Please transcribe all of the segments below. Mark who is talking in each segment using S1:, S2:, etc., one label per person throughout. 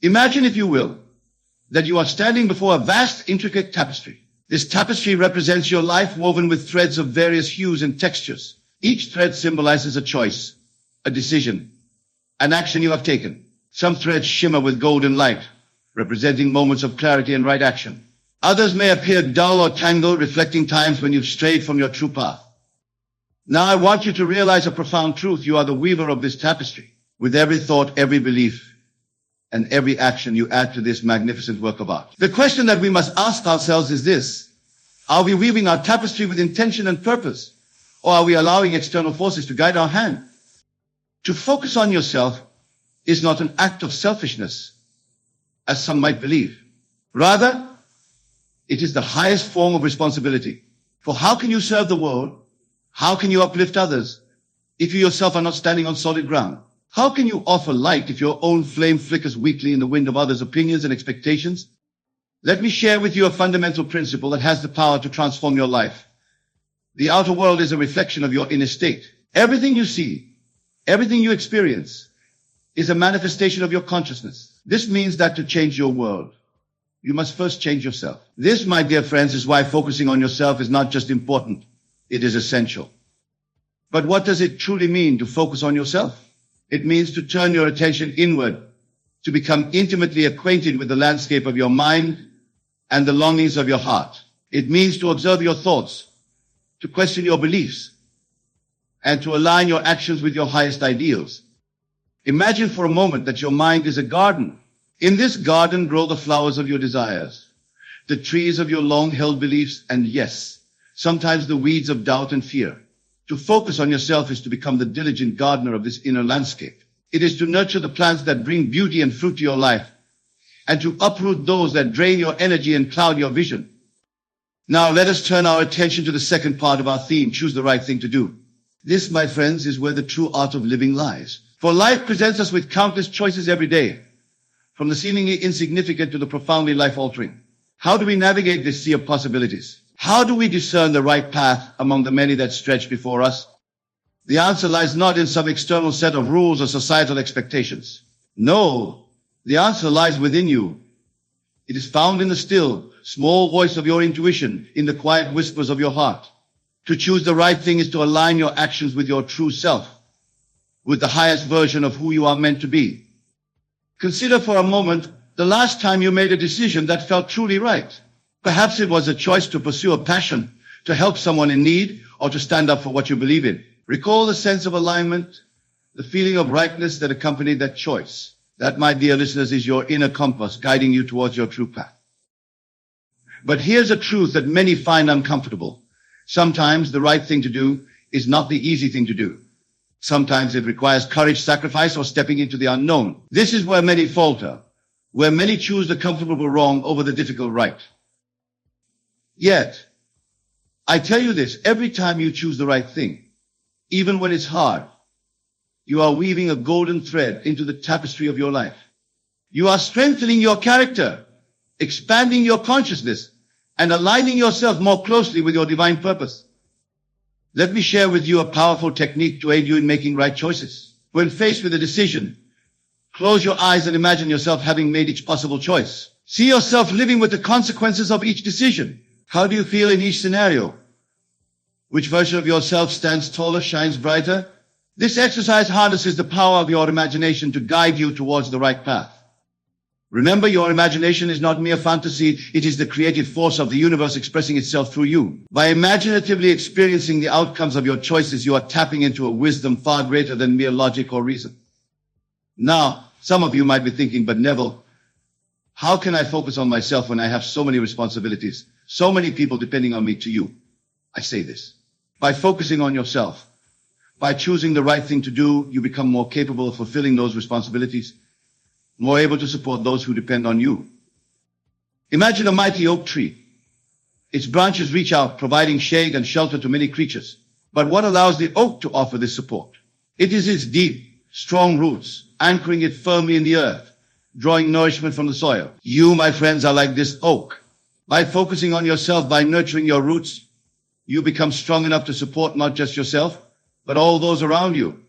S1: Imagine, if you will, that you are standing before a vast, intricate tapestry. This tapestry represents your life, woven with threads of various hues and textures. Each thread symbolizes a choice, a decision, an action you have taken. Some threads shimmer with golden light, representing moments of clarity and right action. Others may appear dull or tangled, reflecting times when you've strayed from your true path. Now I want you to realize a profound truth. You are the weaver of this tapestry. With every thought, every belief, and every action, you add to this magnificent work of art. The question that we must ask ourselves is this: are we weaving our tapestry with intention and purpose, or are we allowing external forces to guide our hand? To focus on yourself is not an act of selfishness, as some might believe. Rather, it is the highest form of responsibility. For how can you serve the world? How can you uplift others if you yourself are not standing on solid ground? How can you offer light if your own flame flickers weakly in the wind of others' opinions and expectations? Let me share with you a fundamental principle that has the power to transform your life. The outer world is a reflection of your inner state. Everything you see, everything you experience, is a manifestation of your consciousness. This means that to change your world, you must first change yourself. This, my dear friends, is why focusing on yourself is not just important, it is essential. But what does it truly mean to focus on yourself? It means to turn your attention inward, to become intimately acquainted with the landscape of your mind and the longings of your heart. It means to observe your thoughts, to question your beliefs, and to align your actions with your highest ideals. Imagine for a moment that your mind is a garden. In this garden grow the flowers of your desires, the trees of your long-held beliefs, and yes, sometimes the weeds of doubt and fear. To focus on yourself is to become the diligent gardener of this inner landscape. It is to nurture the plants that bring beauty and fruit to your life, and to uproot those that drain your energy and cloud your vision. Now let us turn our attention to the second part of our theme: choose the right thing to do. This, my friends, is where the true art of living lies. For life presents us with countless choices every day, from the seemingly insignificant to the profoundly life-altering. How do we navigate this sea of possibilities? How do we discern the right path among the many that stretch before us? The answer lies not in some external set of rules or societal expectations. No, the answer lies within you. It is found in the still, small voice of your intuition, in the quiet whispers of your heart. To choose the right thing is to align your actions with your true self, with the highest version of who you are meant to be. Consider for a moment the last time you made a decision that felt truly right. Perhaps it was a choice to pursue a passion, to help someone in need, or to stand up for what you believe in. Recall the sense of alignment, the feeling of rightness that accompanied that choice. That, my dear listeners, is your inner compass guiding you towards your true path. But here's a truth that many find uncomfortable. Sometimes the right thing to do is not the easy thing to do. Sometimes it requires courage, sacrifice, or stepping into the unknown. This is where many falter, where many choose the comfortable wrong over the difficult right. Yet, I tell you this, every time you choose the right thing, even when it's hard, you are weaving a golden thread into the tapestry of your life. You are strengthening your character, expanding your consciousness, and aligning yourself more closely with your divine purpose. Let me share with you a powerful technique to aid you in making right choices. When faced with a decision, close your eyes and imagine yourself having made each possible choice. See yourself living with the consequences of each decision. How do you feel in each scenario? Which version of yourself stands taller, shines brighter? This exercise harnesses the power of your imagination to guide you towards the right path. Remember, your imagination is not mere fantasy, it is the creative force of the universe expressing itself through you. By imaginatively experiencing the outcomes of your choices, you are tapping into a wisdom far greater than mere logic or reason. Now, some of you might be thinking, but Neville, how can I focus on myself when I have so many responsibilities, so many people depending on me? To you, I say this: by focusing on yourself, by choosing the right thing to do, you become more capable of fulfilling those responsibilities, more able to support those who depend on you. Imagine a mighty oak tree. Its branches reach out, providing shade and shelter to many creatures. But what allows the oak to offer this support? It is its deep, strong roots, anchoring it firmly in the earth, drawing nourishment from the soil. You, my friends, are like this oak. By focusing on yourself, by nurturing your roots, you become strong enough to support not just yourself, but all those around you.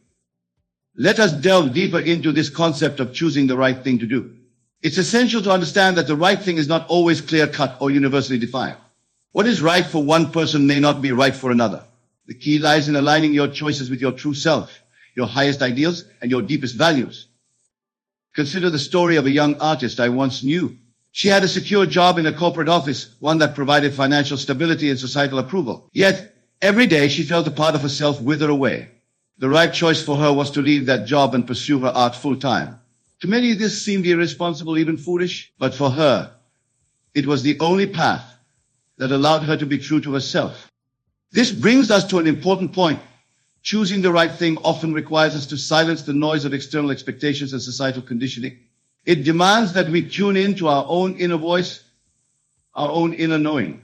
S1: Let us delve deeper into this concept of choosing the right thing to do. It's essential to understand that the right thing is not always clear-cut or universally defined. What is right for one person may not be right for another. The key lies in aligning your choices with your true self, your highest ideals, and your deepest values. Consider the story of a young artist I once knew. She had a secure job in a corporate office, one that provided financial stability and societal approval. Yet, every day she felt a part of herself wither away. The right choice for her was to leave that job and pursue her art full-time. To many, this seemed irresponsible, even foolish, but for her, it was the only path that allowed her to be true to herself. This brings us to an important point. Choosing the right thing often requires us to silence the noise of external expectations and societal conditioning. It demands that we tune in to our own inner voice, our own inner knowing.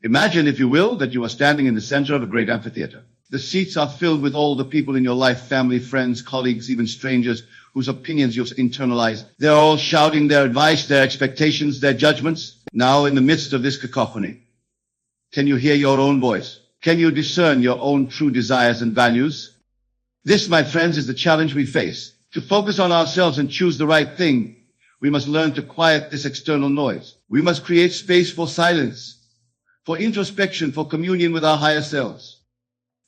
S1: Imagine, if you will, that you are standing in the center of a great amphitheater. The seats are filled with all the people in your life, family, friends, colleagues, even strangers whose opinions you've internalized. They're all shouting their advice, their expectations, their judgments. Now, in the midst of this cacophony, can you hear your own voice? Can you discern your own true desires and values? This, my friends, is the challenge we face. To focus on ourselves and choose the right thing, we must learn to quiet this external noise. We must create space for silence, for introspection, for communion with our higher selves.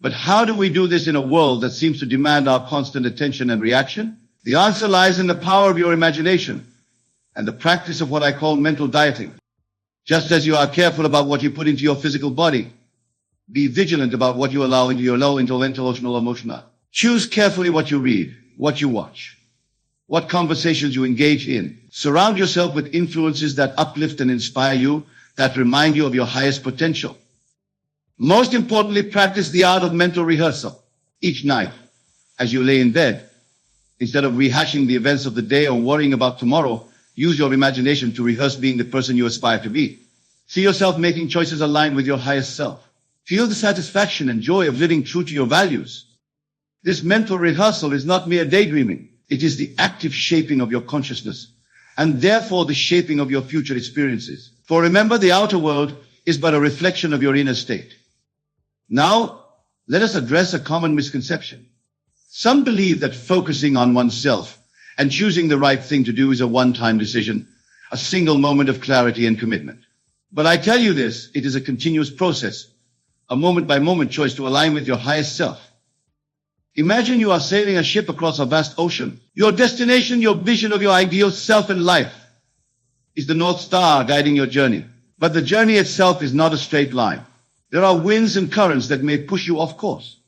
S1: But how do we do this in a world that seems to demand our constant attention and reaction? The answer lies in the power of your imagination and the practice of what I call mental dieting. Just as you are careful about what you put into your physical body, be vigilant about what you allow into your low intellectual emotional. Choose carefully what you read, what you watch, what conversations you engage in. Surround yourself with influences that uplift and inspire you, that remind you of your highest potential. Most importantly, practice the art of mental rehearsal. Each night, as you lay in bed, instead of rehashing the events of the day or worrying about tomorrow, use your imagination to rehearse being the person you aspire to be. See yourself making choices aligned with your highest self. Feel the satisfaction and joy of living true to your values. This mental rehearsal is not mere daydreaming. It is the active shaping of your consciousness, and therefore the shaping of your future experiences. For remember, the outer world is but a reflection of your inner state. Now, let us address a common misconception. Some believe that focusing on oneself and choosing the right thing to do is a one-time decision, a single moment of clarity and commitment. But I tell you this, it is a continuous process, a moment-by-moment choice to align with your highest self. Imagine you are sailing a ship across a vast ocean. Your destination, your vision of your ideal self in life is the North Star guiding your journey. But the journey itself is not a straight line. There are winds and currents that may push you off course.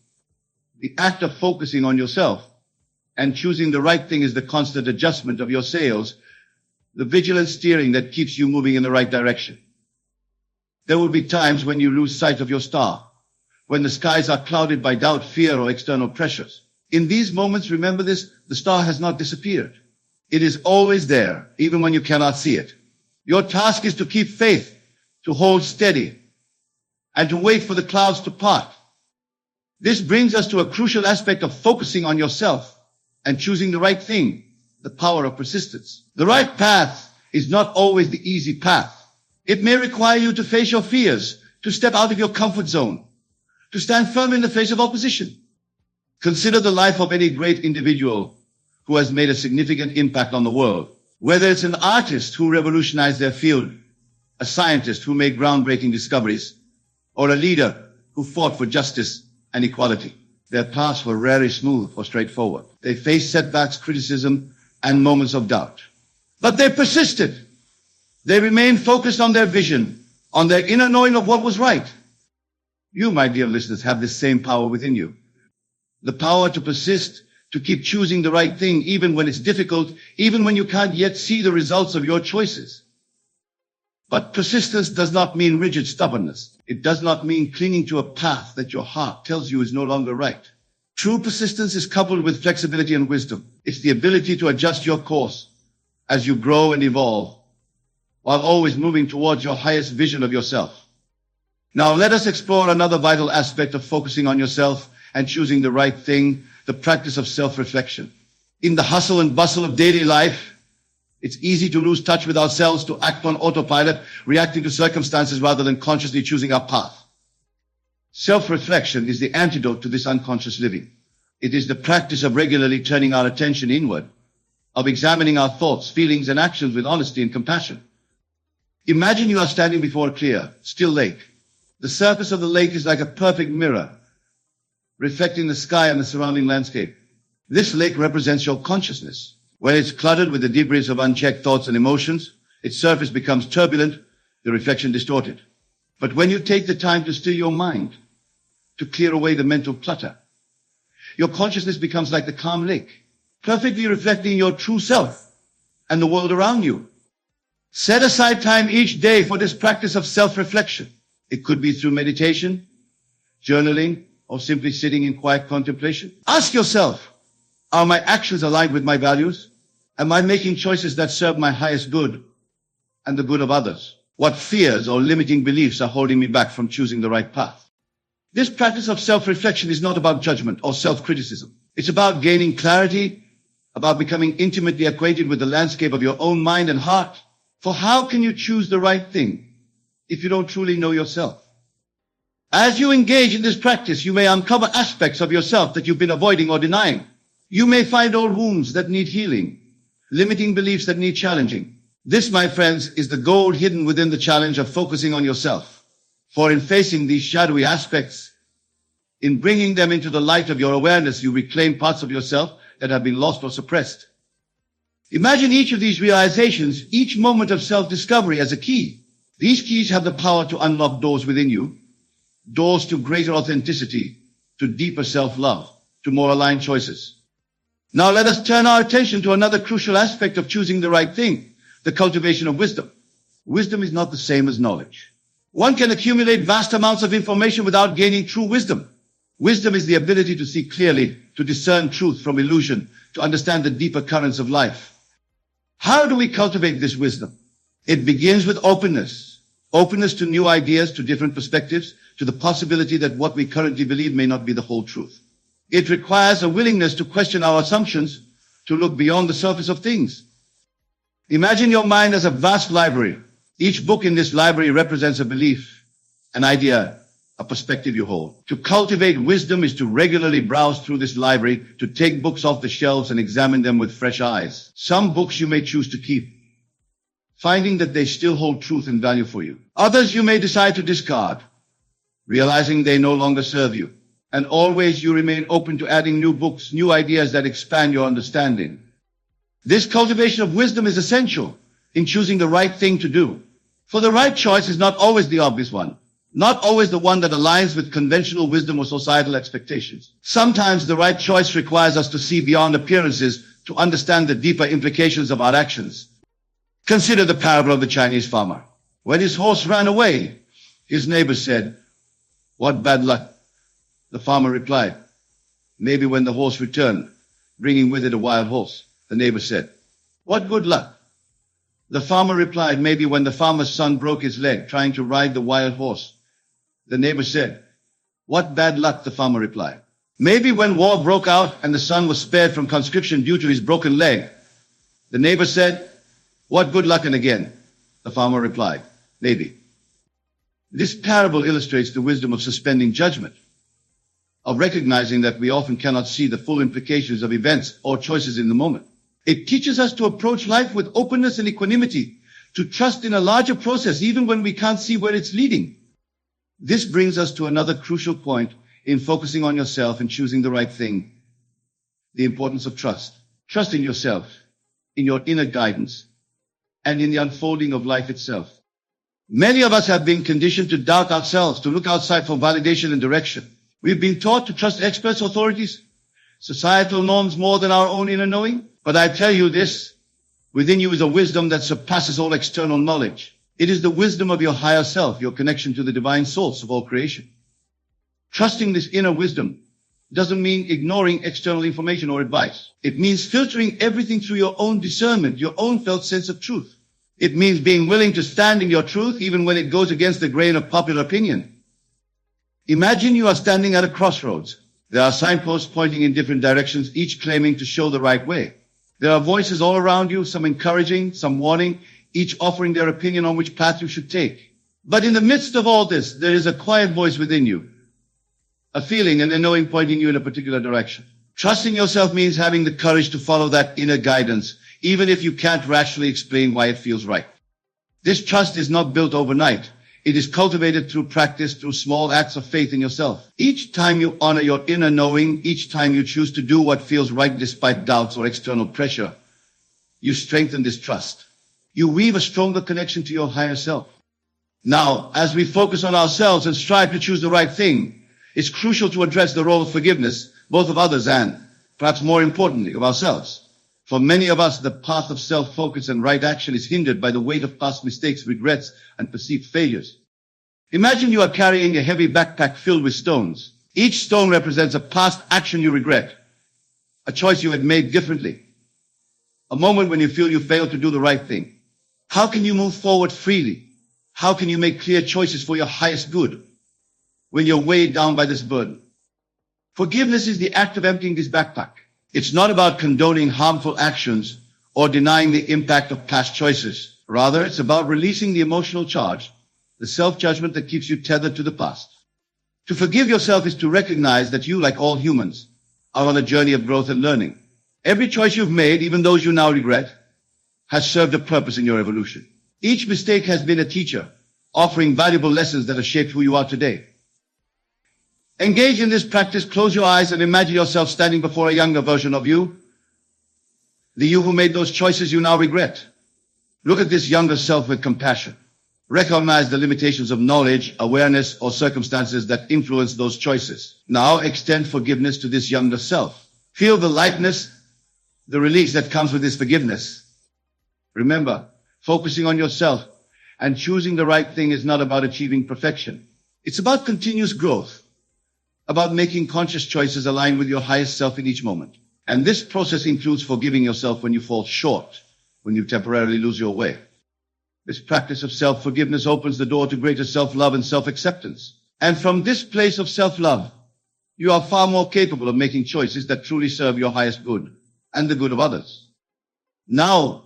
S1: The act of focusing on yourself and choosing the right thing is the constant adjustment of your sails, the vigilant steering that keeps you moving in the right direction. There will be times when you lose sight of your star, when the skies are clouded by doubt, fear, or external pressures. In these moments, remember this, the star has not disappeared. It is always there, even when you cannot see it. Your task is to keep faith, to hold steady, and to wait for the clouds to part. This brings us to a crucial aspect of focusing on yourself and choosing the right thing, the power of persistence. The right path is not always the easy path. It may require you to face your fears, to step out of your comfort zone, to stand firm in the face of opposition. Consider the life of any great individual who has made a significant impact on the world. Whether it's an artist who revolutionized their field, a scientist who made groundbreaking discoveries, or a leader who fought for justice and equality. Their paths were rarely smooth or straightforward. They faced setbacks, criticism, and moments of doubt. But they persisted. They remained focused on their vision, on their inner knowing of what was right. You, my dear listeners, have this same power within you. The power to persist, to keep choosing the right thing, even when it's difficult, even when you can't yet see the results of your choices. But persistence does not mean rigid stubbornness. It does not mean clinging to a path that your heart tells you is no longer right. True persistence is coupled with flexibility and wisdom. It's the ability to adjust your course as you grow and evolve, while always moving towards your highest vision of yourself. Now let us explore another vital aspect of focusing on yourself and choosing the right thing, the practice of self-reflection. In the hustle and bustle of daily life, it's easy to lose touch with ourselves, to act on autopilot, reacting to circumstances rather than consciously choosing our path. Self-reflection is the antidote to this unconscious living. It is the practice of regularly turning our attention inward, of examining our thoughts, feelings, and actions with honesty and compassion. Imagine you are standing before a clear, still lake. The surface of the lake is like a perfect mirror, reflecting the sky and the surrounding landscape. This lake represents your consciousness. When it's cluttered with the debris of unchecked thoughts and emotions, its surface becomes turbulent, the reflection distorted. But when you take the time to still your mind, to clear away the mental clutter, your consciousness becomes like the calm lake, perfectly reflecting your true self and the world around you. Set aside time each day for this practice of self-reflection. It could be through meditation, journaling, or simply sitting in quiet contemplation. Ask yourself, are my actions aligned with my values? Am I making choices that serve my highest good and the good of others? What fears or limiting beliefs are holding me back from choosing the right path? This practice of self-reflection is not about judgment or self-criticism. It's about gaining clarity, about becoming intimately acquainted with the landscape of your own mind and heart. For how can you choose the right thing if you don't truly know yourself? As you engage in this practice, you may uncover aspects of yourself that you've been avoiding or denying. You may find old wounds that need healing, limiting beliefs that need challenging. This, my friends, is the gold hidden within the challenge of focusing on yourself. For in facing these shadowy aspects, in bringing them into the light of your awareness, you reclaim parts of yourself that have been lost or suppressed. Imagine each of these realizations, each moment of self-discovery as a key. These keys have the power to unlock doors within you, doors to greater authenticity, to deeper self-love, to more aligned choices. Now let us turn our attention to another crucial aspect of choosing the right thing, the cultivation of wisdom. Wisdom is not the same as knowledge. One can accumulate vast amounts of information without gaining true wisdom. Wisdom is the ability to see clearly, to discern truth from illusion, to understand the deeper currents of life. How do we cultivate this wisdom? It begins with openness. Openness to new ideas, to different perspectives, to the possibility that what we currently believe may not be the whole truth. It requires a willingness to question our assumptions, to look beyond the surface of things. Imagine your mind as a vast library. Each book in this library represents a belief, an idea, a perspective you hold. To cultivate wisdom is to regularly browse through this library, to take books off the shelves and examine them with fresh eyes. Some books you may choose to keep, finding that they still hold truth and value for you. Others you may decide to discard, realizing they no longer serve you. And always you remain open to adding new books, new ideas that expand your understanding. This cultivation of wisdom is essential in choosing the right thing to do. For the right choice is not always the obvious one, not always the one that aligns with conventional wisdom or societal expectations. Sometimes the right choice requires us to see beyond appearances to understand the deeper implications of our actions. Consider the parable of the Chinese farmer. When his horse ran away, his neighbor said, "What bad luck." The farmer replied, "Maybe when the horse returned, bringing with it a wild horse." The neighbor said, "What good luck?" The farmer replied, "Maybe when the farmer's son broke his leg trying to ride the wild horse." The neighbor said, "What bad luck?" The farmer replied. "Maybe when war broke out and the son was spared from conscription due to his broken leg." The neighbor said, "What good luck?" And again, the farmer replied, "Maybe." This parable illustrates the wisdom of suspending judgment, of recognizing that we often cannot see the full implications of events or choices in the moment. It teaches us to approach life with openness and equanimity, to trust in a larger process even when we can't see where it's leading. This brings us to another crucial point in focusing on yourself and choosing the right thing: the importance of trust. Trust in yourself, in your inner guidance, and in the unfolding of life itself. Many of us have been conditioned to doubt ourselves, to look outside for validation and direction. We've been taught to trust experts, authorities, societal norms more than our own inner knowing. But I tell you this, within you is a wisdom that surpasses all external knowledge. It is the wisdom of your higher self, your connection to the divine source of all creation. Trusting this inner wisdom doesn't mean ignoring external information or advice. It means filtering everything through your own discernment, your own felt sense of truth. It means being willing to stand in your truth even when it goes against the grain of popular opinion. Imagine you are standing at a crossroads. There are signposts pointing in different directions, each claiming to show the right way. There are voices all around you, some encouraging, some warning, each offering their opinion on which path you should take. But in the midst of all this, there is a quiet voice within you, a feeling and a knowing pointing you in a particular direction. Trusting yourself means having the courage to follow that inner guidance, even if you can't rationally explain why it feels right. This trust is not built overnight. It is cultivated through practice, through small acts of faith in yourself. Each time you honor your inner knowing, each time you choose to do what feels right despite doubts or external pressure, you strengthen this trust. You weave a stronger connection to your higher self. Now, as we focus on ourselves and strive to choose the right thing, it's crucial to address the role of forgiveness, both of others and, perhaps more importantly, of ourselves. For many of us, the path of self-focus and right action is hindered by the weight of past mistakes, regrets, and perceived failures. Imagine you are carrying a heavy backpack filled with stones. Each stone represents a past action you regret, a choice you had made differently, a moment when you feel you failed to do the right thing. How can you move forward freely? How can you make clear choices for your highest good when you're weighed down by this burden? Forgiveness is the act of emptying this backpack. It's not about condoning harmful actions or denying the impact of past choices. Rather, it's about releasing the emotional charge, the self-judgment that keeps you tethered to the past. To forgive yourself is to recognize that you, like all humans, are on a journey of growth and learning. Every choice you've made, even those you now regret, has served a purpose in your evolution. Each mistake has been a teacher, offering valuable lessons that have shaped who you are today. Engage in this practice, close your eyes and imagine yourself standing before a younger version of you, the you who made those choices you now regret. Look at this younger self with compassion. Recognize the limitations of knowledge, awareness, or circumstances that influence those choices. Now extend forgiveness to this younger self. Feel the lightness, the release that comes with this forgiveness. Remember, focusing on yourself and choosing the right thing is not about achieving perfection. It's about continuous growth, about making conscious choices aligned with your highest self in each moment. And this process includes forgiving yourself when you fall short, when you temporarily lose your way. This practice of self-forgiveness opens the door to greater self-love and self-acceptance. And from this place of self-love, you are far more capable of making choices that truly serve your highest good and the good of others. Now,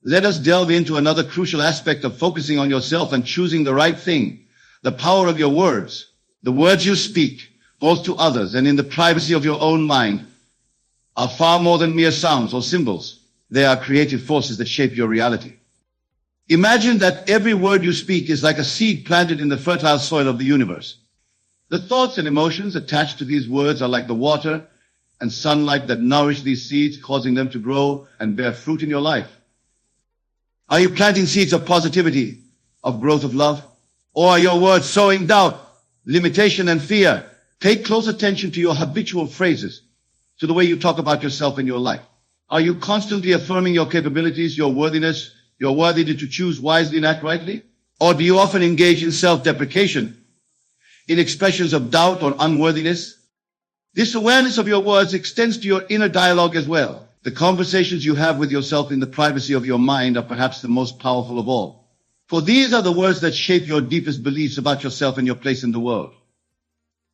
S1: let us delve into another crucial aspect of focusing on yourself and choosing the right thing, the power of your words. The words you speak, both to others and in the privacy of your own mind, are far more than mere sounds or symbols. They are creative forces that shape your reality. Imagine that every word you speak is like a seed planted in the fertile soil of the universe. The thoughts and emotions attached to these words are like the water and sunlight that nourish these seeds, causing them to grow and bear fruit in your life. Are you planting seeds of positivity, of growth, of love? Or are your words sowing doubt, limitation, and fear? Pay close attention to your habitual phrases, to the way you talk about yourself and your life. Are you constantly affirming your capabilities, your worthiness, your worthiness to choose wisely and act rightly? Or do you often engage in self-deprecation, in expressions of doubt or unworthiness? This awareness of your words extends to your inner dialogue as well. The conversations you have with yourself in the privacy of your mind are perhaps the most powerful of all. For these are the words that shape your deepest beliefs about yourself and your place in the world.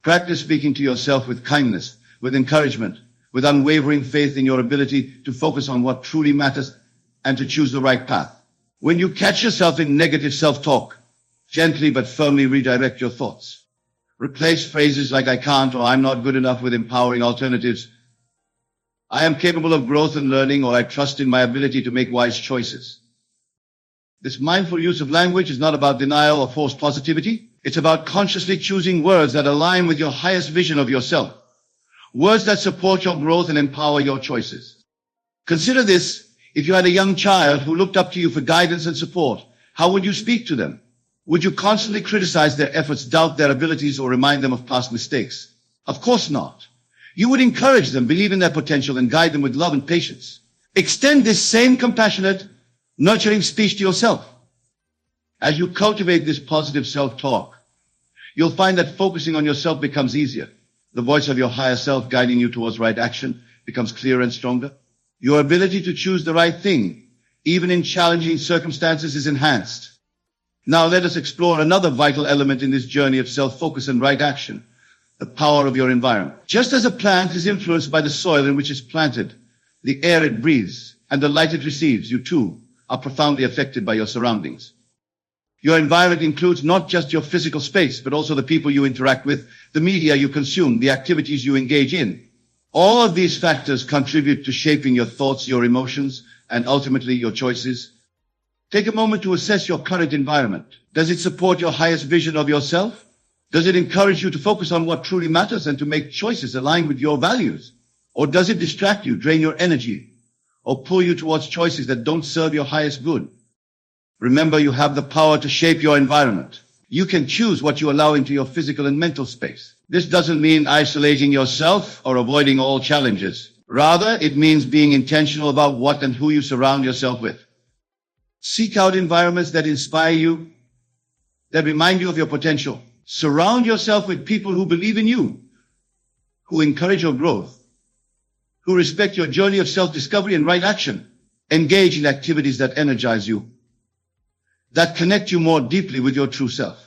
S1: Practice speaking to yourself with kindness, with encouragement, with unwavering faith in your ability to focus on what truly matters and to choose the right path. When you catch yourself in negative self-talk, gently but firmly redirect your thoughts. Replace phrases like I can't or I'm not good enough with empowering alternatives. I am capable of growth and learning, or I trust in my ability to make wise choices. This mindful use of language is not about denial or forced positivity. It's about consciously choosing words that align with your highest vision of yourself. Words that support your growth and empower your choices. Consider this. If you had a young child who looked up to you for guidance and support, how would you speak to them? Would you constantly criticize their efforts, doubt their abilities, or remind them of past mistakes? Of course not. You would encourage them, believe in their potential, and guide them with love and patience. Extend this same compassionate, nurturing speech to yourself. As you cultivate this positive self-talk, you'll find that focusing on yourself becomes easier. The voice of your higher self guiding you towards right action becomes clearer and stronger. Your ability to choose the right thing, even in challenging circumstances, is enhanced. Now let us explore another vital element in this journey of self-focus and right action, the power of your environment. Just as a plant is influenced by the soil in which it's planted, the air it breathes, and the light it receives, you too are profoundly affected by your surroundings. Your environment includes not just your physical space, but also the people you interact with, the media you consume, the activities you engage in. All of these factors contribute to shaping your thoughts, your emotions, and ultimately your choices. Take a moment to assess your current environment. Does it support your highest vision of yourself? Does it encourage you to focus on what truly matters and to make choices aligned with your values? Or does it distract you, drain your energy, or pull you towards choices that don't serve your highest good? Remember, you have the power to shape your environment. You can choose what you allow into your physical and mental space. This doesn't mean isolating yourself or avoiding all challenges. Rather, it means being intentional about what and who you surround yourself with. Seek out environments that inspire you, that remind you of your potential. Surround yourself with people who believe in you, who encourage your growth, who respect your journey of self-discovery and right action. Engage in activities that energize you, that connect you more deeply with your true self.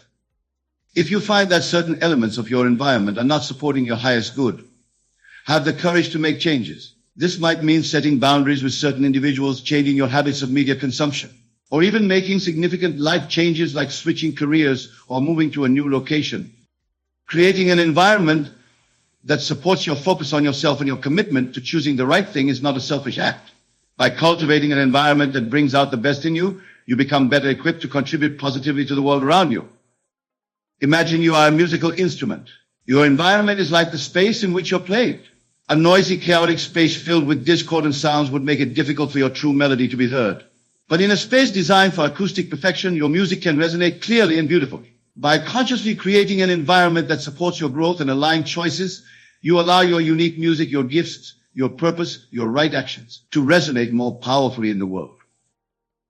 S1: If you find that certain elements of your environment are not supporting your highest good, have the courage to make changes. This might mean setting boundaries with certain individuals, changing your habits of media consumption, or even making significant life changes like switching careers or moving to a new location. Creating an environment that supports your focus on yourself and your commitment to choosing the right thing is not a selfish act. By cultivating an environment that brings out the best in you, you become better equipped to contribute positively to the world around you. Imagine you are a musical instrument. Your environment is like the space in which you're played. A noisy, chaotic space filled with discordant sounds would make it difficult for your true melody to be heard. But in a space designed for acoustic perfection, your music can resonate clearly and beautifully. By consciously creating an environment that supports your growth and aligned choices, you allow your unique music, your gifts, your purpose, your right actions to resonate more powerfully in the world.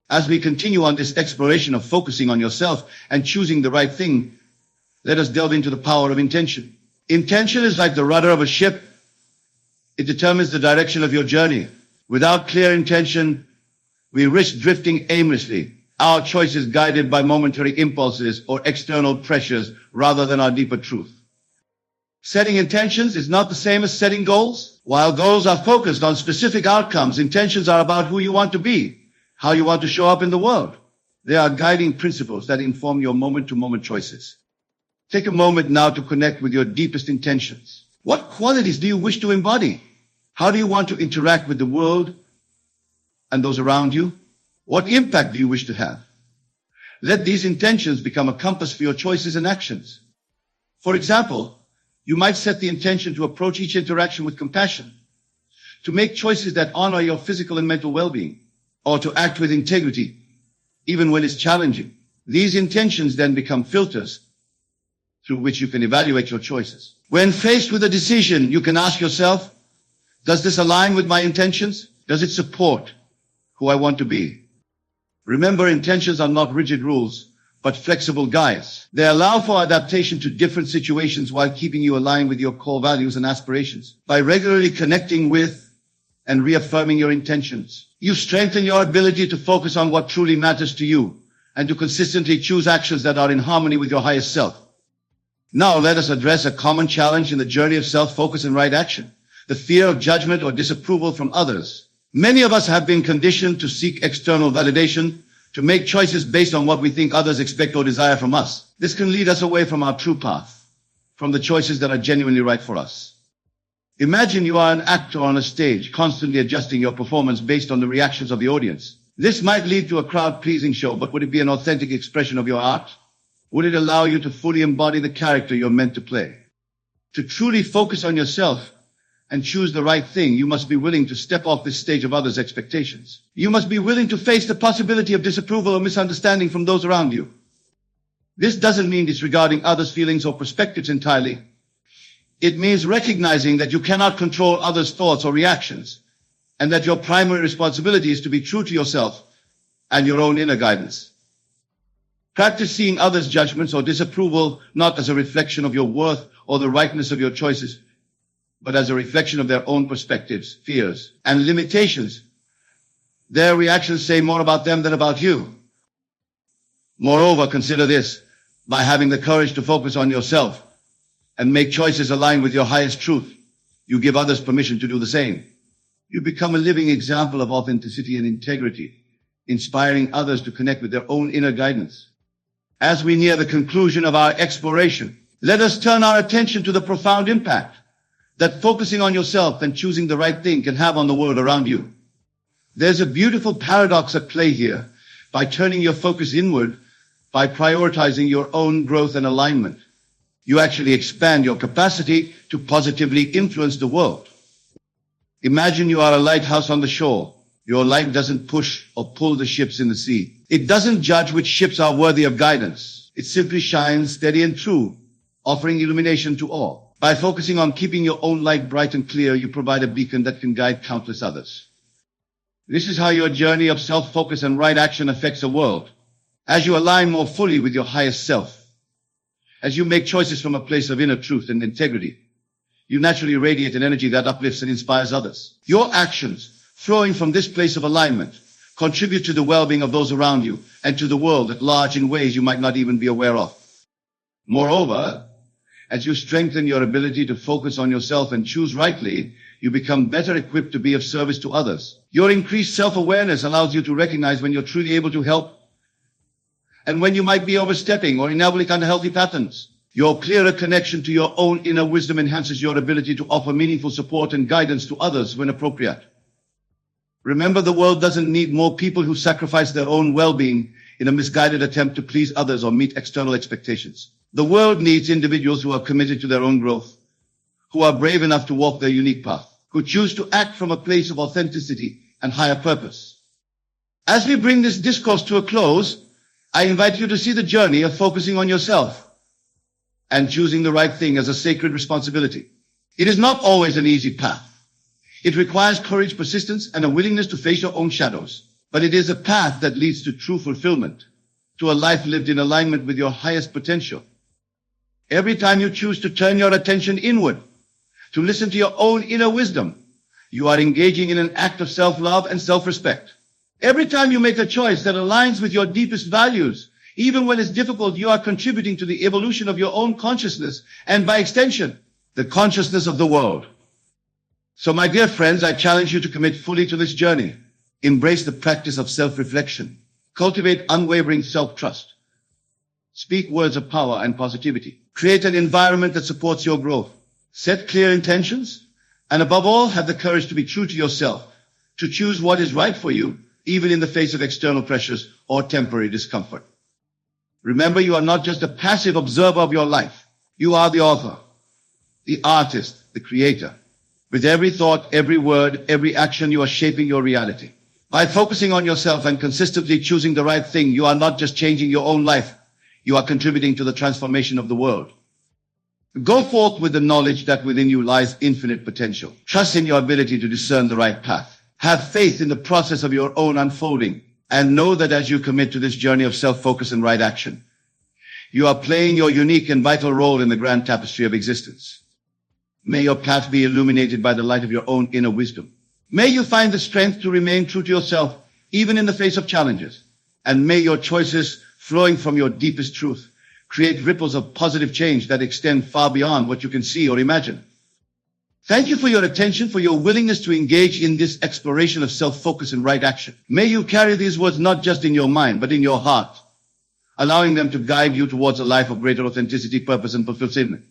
S1: As we continue on this exploration of focusing on yourself and choosing the right thing, let us delve into the power of intention. Intention is like the rudder of a ship. It determines the direction of your journey. Without clear intention, we risk drifting aimlessly, our choices guided by momentary impulses or external pressures rather than our deeper truth. Setting intentions is not the same as setting goals. While goals are focused on specific outcomes, intentions are about who you want to be, how you want to show up in the world. They are guiding principles that inform your moment-to-moment choices. Take a moment now to connect with your deepest intentions. What qualities do you wish to embody? How do you want to interact with the world and those around you? What impact do you wish to have? Let these intentions become a compass for your choices and actions. For example, you might set the intention to approach each interaction with compassion, to make choices that honor your physical and mental well-being, or to act with integrity, even when it's challenging. These intentions then become filters through which you can evaluate your choices. When faced with a decision, you can ask yourself, does this align with my intentions? Does it support who I want to be? Remember, intentions are not rigid rules, but flexible guides. They allow for adaptation to different situations while keeping you aligned with your core values and aspirations. By regularly connecting with and reaffirming your intentions, you strengthen your ability to focus on what truly matters to you and to consistently choose actions that are in harmony with your highest self. Now let us address a common challenge in the journey of self-focus and right action: the fear of judgment or disapproval from others. Many of us have been conditioned to seek external validation, to make choices based on what we think others expect or desire from us. This can lead us away from our true path, from the choices that are genuinely right for us. Imagine you are an actor on a stage, constantly adjusting your performance based on the reactions of the audience. This might lead to a crowd-pleasing show, but would it be an authentic expression of your art? Would it allow you to fully embody the character you're meant to play? To truly focus on yourself and choose the right thing, you must be willing to step off this stage of others' expectations. You must be willing to face the possibility of disapproval or misunderstanding from those around you. This doesn't mean disregarding others' feelings or perspectives entirely. It means recognizing that you cannot control others' thoughts or reactions, and that your primary responsibility is to be true to yourself and your own inner guidance. Practice seeing others' judgments or disapproval not as a reflection of your worth or the rightness of your choices, but as a reflection of their own perspectives, fears, and limitations. Their reactions say more about them than about you. Moreover, consider this: by having the courage to focus on yourself and make choices aligned with your highest truth, you give others permission to do the same. You become a living example of authenticity and integrity, inspiring others to connect with their own inner guidance. As we near the conclusion of our exploration, let us turn our attention to the profound impact that focusing on yourself and choosing the right thing can have on the world around you. There's a beautiful paradox at play here. By turning your focus inward, by prioritizing your own growth and alignment, you actually expand your capacity to positively influence the world. Imagine you are a lighthouse on the shore. Your light doesn't push or pull the ships in the sea. It doesn't judge which ships are worthy of guidance. It simply shines steady and true, offering illumination to all. By focusing on keeping your own light bright and clear, you provide a beacon that can guide countless others. This is how your journey of self-focus and right action affects the world. As you align more fully with your highest self, as you make choices from a place of inner truth and integrity, you naturally radiate an energy that uplifts and inspires others. Your actions, flowing from this place of alignment, contribute to the well-being of those around you and to the world at large in ways you might not even be aware of. Moreover, as you strengthen your ability to focus on yourself and choose rightly, you become better equipped to be of service to others. Your increased self-awareness allows you to recognize when you're truly able to help and when you might be overstepping or enabling unhealthy patterns. Your clearer connection to your own inner wisdom enhances your ability to offer meaningful support and guidance to others when appropriate. Remember, the world doesn't need more people who sacrifice their own well-being in a misguided attempt to please others or meet external expectations. The world needs individuals who are committed to their own growth, who are brave enough to walk their unique path, who choose to act from a place of authenticity and higher purpose. As we bring this discourse to a close, I invite you to see the journey of focusing on yourself and choosing the right thing as a sacred responsibility. It is not always an easy path. It requires courage, persistence, and a willingness to face your own shadows. But it is a path that leads to true fulfillment, to a life lived in alignment with your highest potential. Every time you choose to turn your attention inward, to listen to your own inner wisdom, you are engaging in an act of self-love and self-respect. Every time you make a choice that aligns with your deepest values, even when it's difficult, you are contributing to the evolution of your own consciousness and, by extension, the consciousness of the world. So, my dear friends, I challenge you to commit fully to this journey. Embrace the practice of self-reflection. Cultivate unwavering self-trust. Speak words of power and positivity. Create an environment that supports your growth. Set clear intentions. And above all, have the courage to be true to yourself, to choose what is right for you, even in the face of external pressures or temporary discomfort. Remember, you are not just a passive observer of your life. You are the author, the artist, the creator. With every thought, every word, every action, you are shaping your reality. By focusing on yourself and consistently choosing the right thing, you are not just changing your own life, you are contributing to the transformation of the world. Go forth with the knowledge that within you lies infinite potential. Trust in your ability to discern the right path. Have faith in the process of your own unfolding, and know that as you commit to this journey of self-focus and right action, you are playing your unique and vital role in the grand tapestry of existence. May your path be illuminated by the light of your own inner wisdom. May you find the strength to remain true to yourself, even in the face of challenges. And may your choices, flowing from your deepest truth, create ripples of positive change that extend far beyond what you can see or imagine. Thank you for your attention, for your willingness to engage in this exploration of self-focus and right action. May you carry these words not just in your mind, but in your heart, allowing them to guide you towards a life of greater authenticity, purpose, and fulfillment.